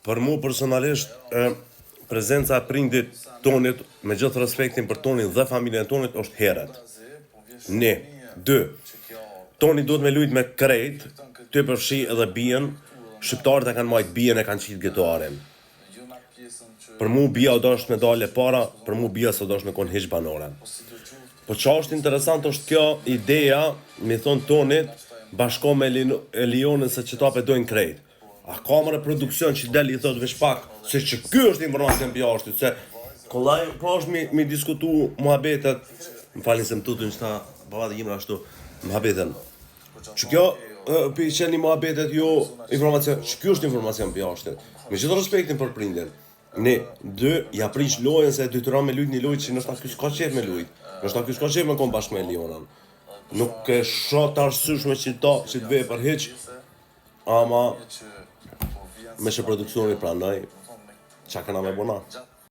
Për mu personalisht, prezenca e prindit tonit, me gjithë respektin për tonin dhe familjen tonit, është heret. 2. Toni duhet me lujt me krejt, ty përfshi edhe bien, shqiptarët e kanë majt bien e kanë qitë gëtuarin. Për mu bia do është me dalje para, për mu bia së do është me konë hiq banore. Po që është interesant është kjo ideja, mi thonë tonit, bashko me Elionin se që ta pedojnë krejt. A ka më reproduksion që del i thot vesh pak, se që kjo është informacion për jashtit, se kollaj, po është mi diskutu muhabetet, më falin se më tutun që ta baba dhe jimra ashtu, muhabeten. Që kjo, për i qeni muhabetet jo informacion, që kjo është informacion për jashtit, me gjithë respektin për prindin. 2, ja prish lojën se dytyra me lujt një lojt që nështë ta kjo s'ka qef me lujt, nështë ta kjo s'ka qef me konë bashkë me Elionin. Nuk e shot arsyshme që të vej për hiq, ama me që produksioni pranoj, qa këna me bona.